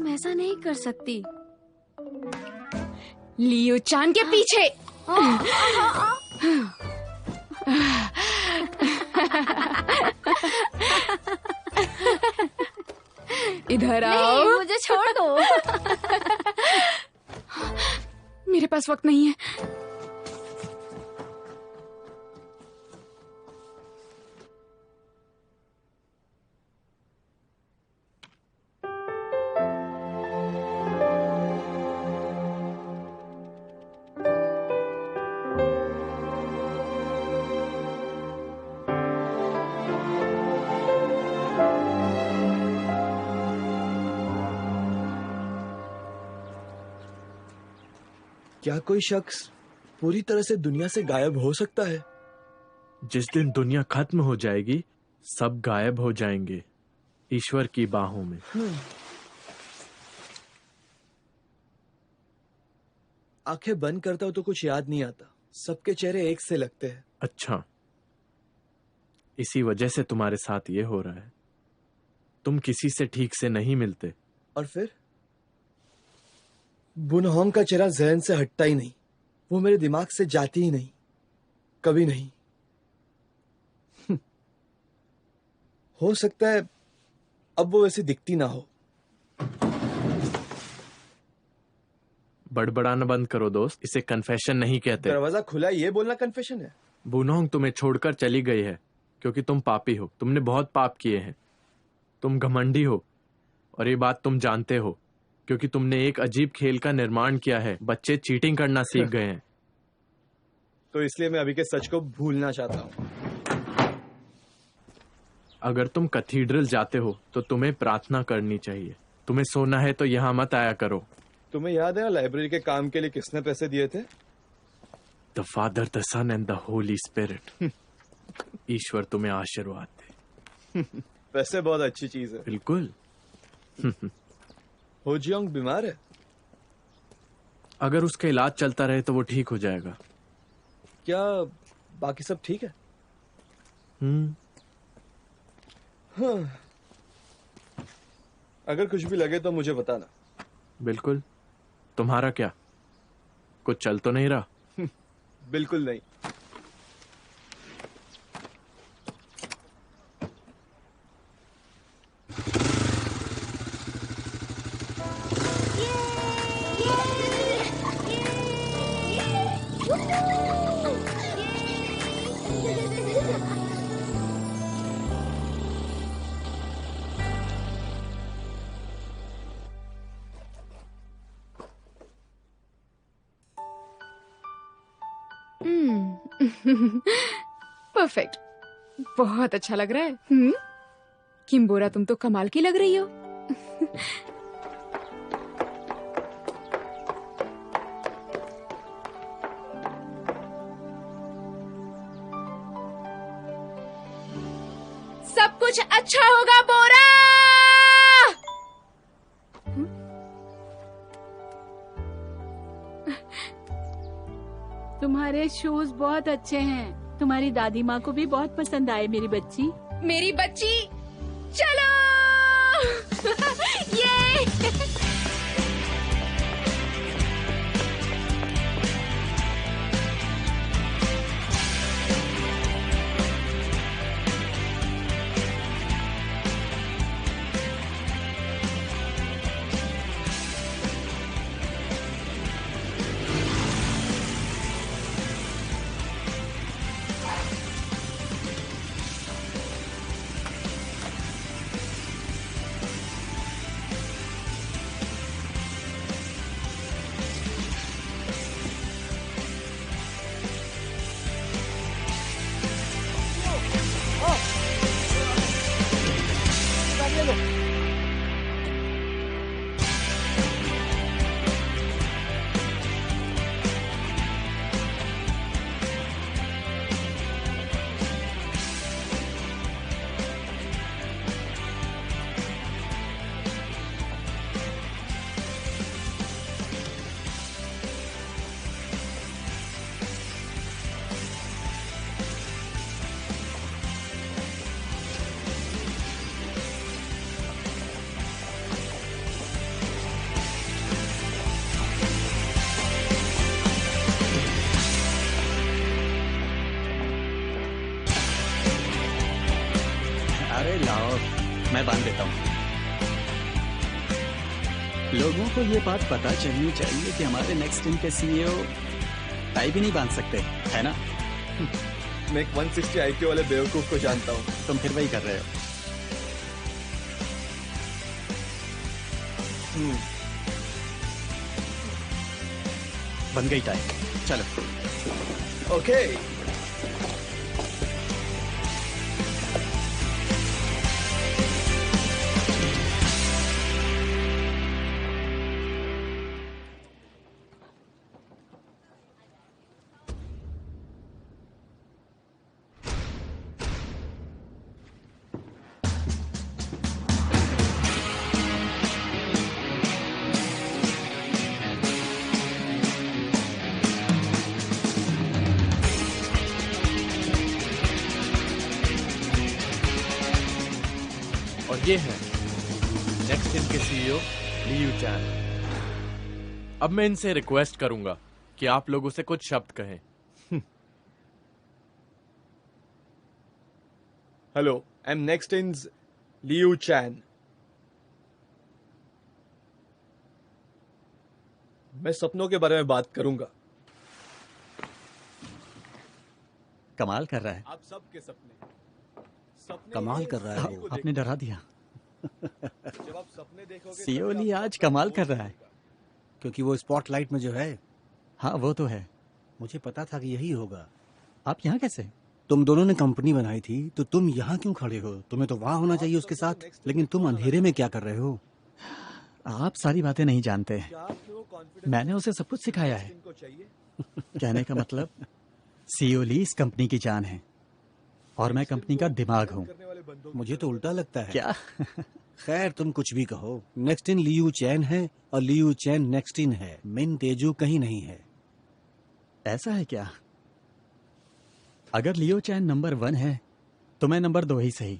ऐसा नहीं कर सकती। लियो चान के पीछे। इधर आओ। नहीं, मुझे छोड़ दो। मेरे पास वक्त नहीं है। क्या कोई शख्स पूरी तरह से दुनिया से गायब हो सकता है? जिस दिन दुनिया खत्म हो जाएगी सब गायब हो जाएंगे ईश्वर की बाहों में। आंखें बंद करता हूं तो कुछ याद नहीं आता, सबके चेहरे एक से लगते हैं। अच्छा, इसी वजह से तुम्हारे साथ ये हो रहा है, तुम किसी से ठीक से नहीं मिलते। और फिर बुनहोंग का चेहरा जहन से हटता ही नहीं, वो मेरे दिमाग से जाती ही नहीं, कभी नहीं। हो सकता है अब वो वैसी दिखती ना हो। बड़बड़ाना बंद करो दोस्त, इसे कन्फेशन नहीं कहते। दरवाजा खुला है, ये बोलना कन्फेशन है? बुनहोंग तुम्हें छोड़कर चली गई है क्योंकि तुम पापी हो, तुमने बहुत पाप किए हैं, तुम घमंडी हो और ये बात तुम जानते हो क्योंकि तुमने एक अजीब खेल का निर्माण किया है। बच्चे चीटिंग करना सीख गए हैं। तो इसलिए मैं अभी के सच को भूलना चाहता हूँ। अगर तुम कैथीड्रल जाते हो तो तुम्हें प्रार्थना करनी चाहिए। तुम्हें सोना है तो यहाँ मत आया करो। तुम्हें याद है लाइब्रेरी के काम के लिए किसने पैसे दिए थे? The father, the son and the holy spirit. ईश्वर तुम्हें आशीर्वाद दे। पैसे बहुत अच्छी चीज है। बिल्कुल। हो जियोंग बीमार है? अगर उसका इलाज चलता रहे तो वो ठीक हो जाएगा। क्या बाकी सब ठीक है? हाँ। अगर कुछ भी लगे तो मुझे बताना। बिल्कुल। तुम्हारा क्या, कुछ चल तो नहीं रहा? बिल्कुल नहीं। परफेक्ट, बहुत अच्छा लग रहा है। किम्बोरा, तुम तो कमाल की लग रही हो। सब कुछ कुछ अच्छा होगा बोरा। तुम्हारे शूज बहुत अच्छे हैं। तुम्हारी दादी माँ को भी बहुत पसंद आए मेरी बच्ची। मेरी बच्ची, चलो। ये अरे लाओ, मैं बांध देता हूँ। लोगों को ये बात पता चलनी चाहिए कि हमारे नेक्स्ट टीम के सीईओ टाई भी नहीं बांध सकते, है ना? मैं एक 160 IQ वाले बेवकूफ को जानता हूँ। तुम फिर वही कर रहे हो। बन गई टाई, चलो। ओके। और ये है नेक्स्ट टीम के सीईओ ली यू चैन। अब मैं इनसे रिक्वेस्ट करूंगा कि आप लोगों से कुछ शब्द कहें। Hello, I am next ins Liu Chan. मैं सपनों के बारे में बात करूंगा। कमाल कर रहा है। आप सबके सपने कमाल कर रहा है वो। आपने डरा दिया। जब आप सपने देखोगे सीईओ ली आज कमाल कर रहा है। क्योंकि वो स्पॉटलाइट में जो है। हाँ, वो तो है। मुझे पता था कि यही होगा। आप यहाँ कैसे? तुम दोनों ने कंपनी बनाई थी तो तुम यहाँ क्यों खड़े हो? तुम्हें तो वहाँ होना चाहिए उसके साथ। लेकिन तुम अंधेरे में क्या कर रहे हो? आप सारी बातें नहीं जानते। मैंने उसे सब कुछ सिखाया है। कहने का मतलब सीईओ ली इस कंपनी की जान है और मैं कंपनी का दिमाग हूँ। मुझे तो उल्टा लगता है। क्या? खैर, तुम कुछ भी कहो, नेक्स्ट इन लियू चैन है और लियू चैन नेक्स्ट इन है। मिन तेजू कहीं नहीं है। ऐसा है क्या? अगर लियो चैन नंबर 1 है तो मैं नंबर 2 ही सही।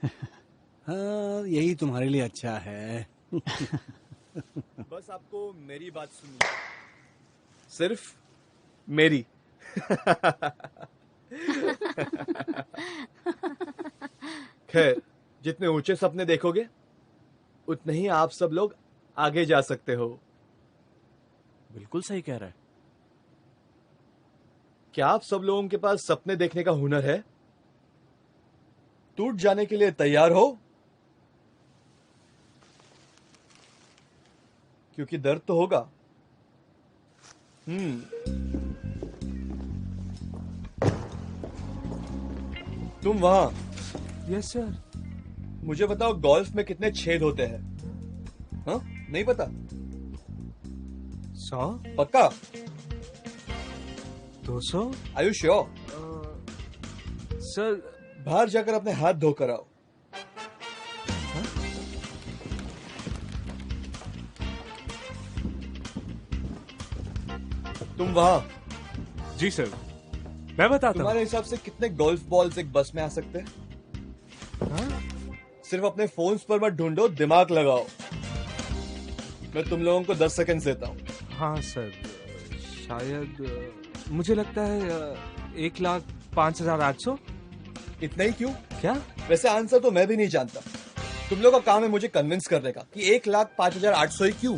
हाँ, यही तुम्हारे लिए अच्छा है। बस आपको मेरी बात सुननी है, सिर्फ मेरी। खैर, जितने ऊंचे सपने देखोगे उतने ही आप सब लोग आगे जा सकते हो। बिल्कुल सही कह रहा है। क्या आप सब लोगों के पास सपने देखने का हुनर है? टूट जाने के लिए तैयार हो? क्योंकि दर्द तो होगा। तुम वहां। Yes sir. मुझे बताओ, गोल्फ में कितने छेद होते हैं? हाँ, नहीं पता? 100? पक्का? 200? Are you sure? सर, बाहर जाकर अपने हाथ धोकर आओ। तुम वहाँ जी सर, मैं बताता हूँ। तुम्हारे हिसाब से कितने गोल्फ बॉल्स एक बस में आ सकते हैं? सिर्फ अपने फोन्स पर मत ढूंढो, दिमाग लगाओ। मैं तुम लोगों को 10 सेकंड देता हूँ। हाँ सर, शायद मुझे लगता है 1,05,800। इतना ही क्यों? क्या? वैसे आंसर तो मैं भी नहीं जानता। तुम लोगों का काम है मुझे कन्विंस करने का कि 1,05,800 ही क्यों।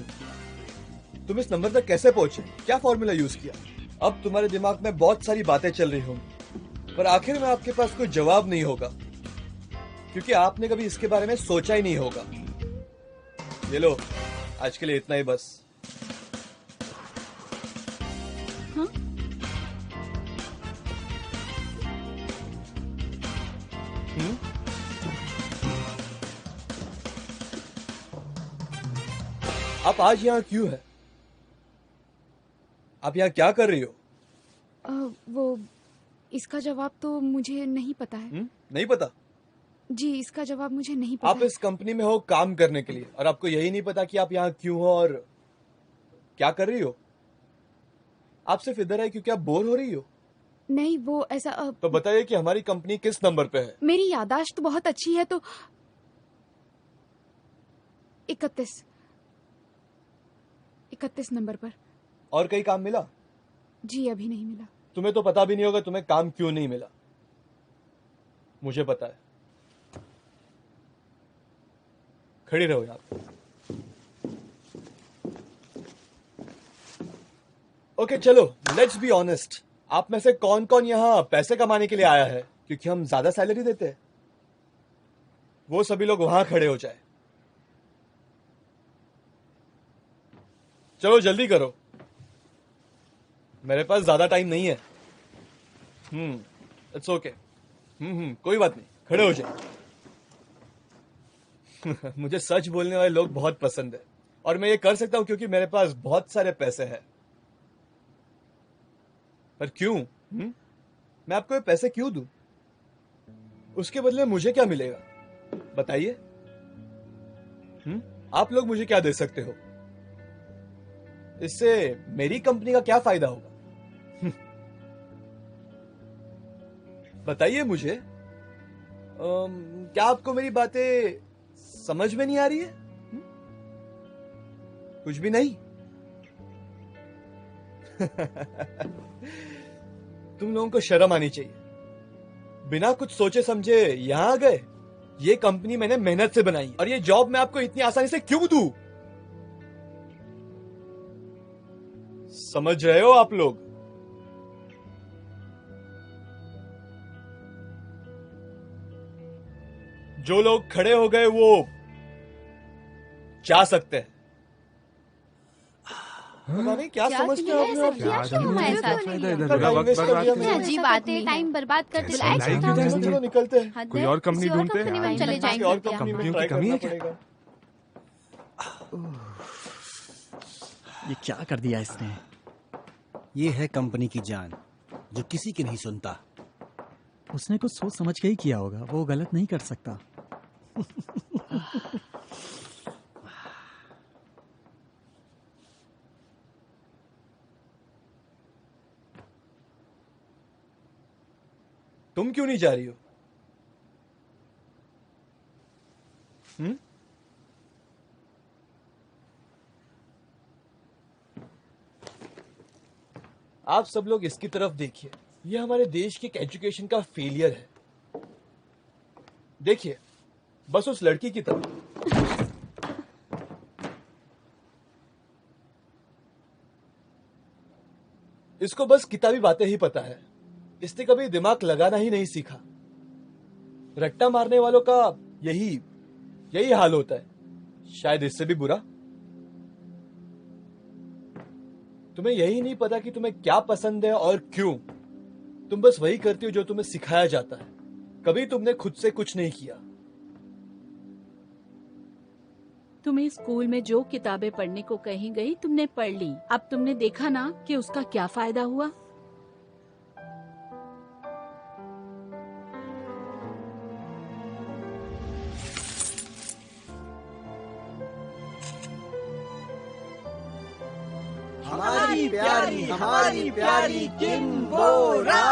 तुम इस नंबर तक कैसे पहुंचे? क्या फॉर्मूला यूज किया? अब तुम्हारे दिमाग में बहुत सारी बातें चल रही होंगी, पर आखिर में आपके पास कोई जवाब नहीं होगा, क्योंकि आपने कभी इसके बारे में सोचा ही नहीं होगा। ये लो, आज के लिए इतना ही बस। हाँ? आप आज यहाँ क्यों है? आप यहाँ क्या कर रही हो? वो इसका जवाब तो मुझे नहीं पता है। नहीं पता? जी, इसका जवाब मुझे नहीं पता। आप इस कंपनी में हो काम करने के लिए, और आपको यही नहीं पता कि आप यहाँ क्यों हो और क्या कर रही हो? आप सिर्फ इधर आए क्योंकि आप बोर हो रही हो? नहीं, वो ऐसा तो बताइए कि हमारी कंपनी किस नंबर पे है? मेरी यादाश्त बहुत अच्छी है, तो 31 नंबर पर। और कहीं काम मिला? जी, अभी नहीं मिला। तुम्हें तो पता भी नहीं होगा तुम्हें काम क्यों नहीं मिला। मुझे पता है। खड़ी रहो यहाँ। ओके चलो, लेट्स बी ऑनेस्ट। आप में से कौन कौन यहाँ पैसे कमाने के लिए आया है क्योंकि हम ज्यादा सैलरी देते हैं? वो सभी लोग वहां खड़े हो जाए। चलो जल्दी करो, मेरे पास ज्यादा टाइम नहीं है। It's okay. कोई बात नहीं, खड़े हो जाए। मुझे सच बोलने वाले लोग बहुत पसंद है, और मैं ये कर सकता हूं क्योंकि मेरे पास बहुत सारे पैसे हैं। पर क्यों? मैं आपको ये पैसे क्यों दूं? उसके बदले मुझे क्या मिलेगा? बताइए। आप लोग मुझे क्या दे सकते हो? इससे मेरी कंपनी का क्या फायदा होगा? बताइए मुझे। क्या आपको मेरी बातें समझ में नहीं आ रही है? कुछ भी नहीं? तुम लोगों को शर्म आनी चाहिए। बिना कुछ सोचे समझे यहां आ गए। ये कंपनी मैंने मेहनत से बनाई, और ये जॉब मैं आपको इतनी आसानी से क्यों दूं? समझ रहे हो आप लोग? जो लोग खड़े हो गए वो जा सकते हैं। पता नहीं क्या समझते हो अपने आप? अजीब बात है, टाइम बर्बाद करते चलो निकलते हैं। कोई और कंपनी ढूंढते हैं। में चले किसी और जाएंगे। कंपनी में कंपनियों ट्राई की कमी करना है क्या? पड़ेगा। ये क्या कर दिया इसने? ये है कंपनी की जान, जो किसी की नहीं सुनता। उसने कुछ सोच समझ के ही किया होगा, वो गलत नहीं कर सकता। तुम क्यों नहीं जा रही हो? आप सब लोग इसकी तरफ देखिए। ये हमारे देश की एजुकेशन का फेलियर है। देखिए, बस उस लड़की की तरफ। इसको बस किताबी बातें ही पता है। इसने कभी दिमाग लगाना ही नहीं सीखा। रट्टा मारने वालों का यही हाल होता है, शायद इससे भी बुरा। तुम्हें यही नहीं पता कि तुम्हें क्या पसंद है और क्यों। तुम बस वही करती हो जो तुम्हें सिखाया जाता है। कभी तुमने खुद से कुछ नहीं किया। तुम्हें स्कूल में जो किताबें पढ़ने को कही गई तुमने पढ़ ली। अब तुमने देखा ना कि उसका क्या फायदा हुआ। हमारी प्यारी किम्बोरा।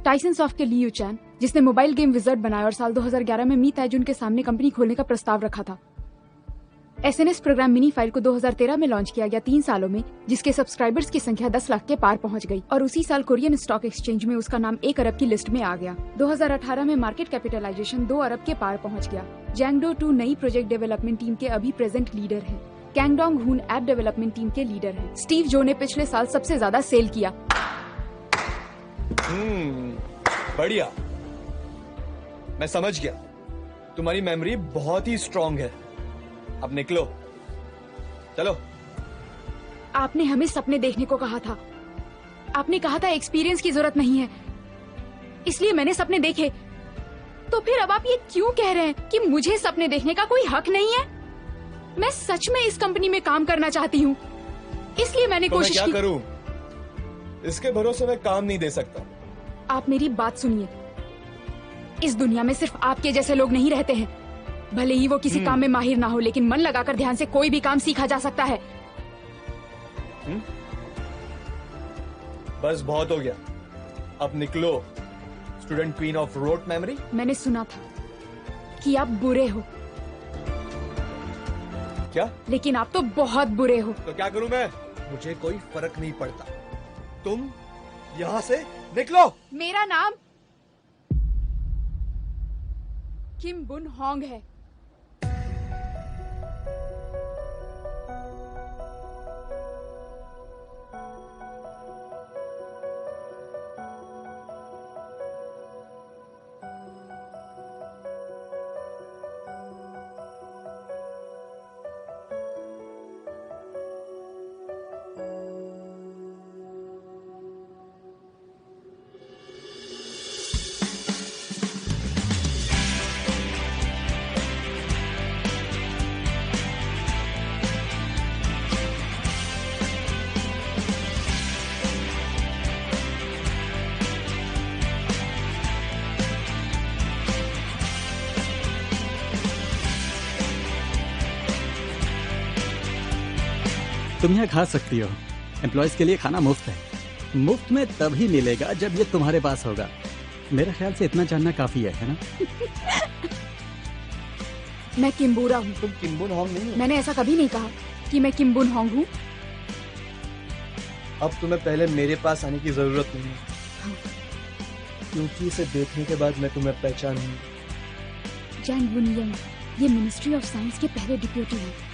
टाइसन सॉफ्ट के लियू चैन, जिसने मोबाइल गेम विजर्ड बनाया और साल 2011 में मी ताइजुन के सामने कंपनी खोलने का प्रस्ताव रखा था। एसएनएस प्रोग्राम मिनी फाइल को 2013 में लॉन्च किया गया 3 सालों में, जिसके सब्सक्राइबर्स की संख्या 10 लाख के पार पहुंच गई और उसी साल कोरियन स्टॉक एक्सचेंज में उसका नाम 1 अरब की लिस्ट में आ गया। 2018 में मार्केट कैपिटलाइजेशन 2 अरब के पार पहुंच गया। जैंगडो 2 नई प्रोजेक्ट डेवलपमेंट टीम के अभी प्रेजेंट लीडर है। कैंगडोंग हुन ऐप डेवलपमेंट टीम के लीडर है। स्टीव जो ने पिछले साल सबसे ज्यादा सेल किया। बढ़िया, मैं समझ गया। तुम्हारी मेमोरी बहुत ही स्ट्रांग है। अब निकलो, चलो। आपने हमें सपने देखने को कहा था। आपने कहा था एक्सपीरियंस की जरूरत नहीं है, इसलिए मैंने सपने देखे। तो फिर अब आप ये क्यों कह रहे हैं कि मुझे सपने देखने का कोई हक नहीं है? मैं सच में इस कंपनी में काम करना चाहती हूँ, इसलिए मैंने तो कोशिश मैं की। क्या करूं? इसके भरोसे मैं काम नहीं दे सकता। आप मेरी बात सुनिए। इस दुनिया में सिर्फ आपके जैसे लोग नहीं रहते हैं। भले ही वो किसी काम में माहिर ना हो, लेकिन मन लगाकर ध्यान से कोई भी काम सीखा जा सकता है। बस बहुत हो गया, अब निकलो। Student queen of rote memory. मैंने सुना था कि आप बुरे हो। क्या? लेकिन आप तो बहुत बुरे हो। तो क्या करूं मैं? मुझे कोई फर्क नहीं पड़ता। तुम यहाँ से निकलो। मेरा नाम किम बुन होंग है। तुम यहाँ खा सकती हो। एम्प्लॉयज के लिए खाना मुफ्त है। मुफ्त में तभी मिलेगा जब ये तुम्हारे पास होगा। मेरे ख्याल से इतना जानना काफी है ना? मैं किम्बोरा हूँ। तुम किम्बुन होंग नहीं हो। मैंने ऐसा कभी नहीं कहा कि मैं किम्बुन होंग हूँ। अब तुम्हें पहले मेरे पास आने की जरूरत नहीं है, क्योंकि इसे देखने के बाद मैं तुम्हें पहचान नहीं। जैंग बुन यंग, ये मिनिस्ट्री ऑफ साइंस के पहले डिप्यूटी हैं।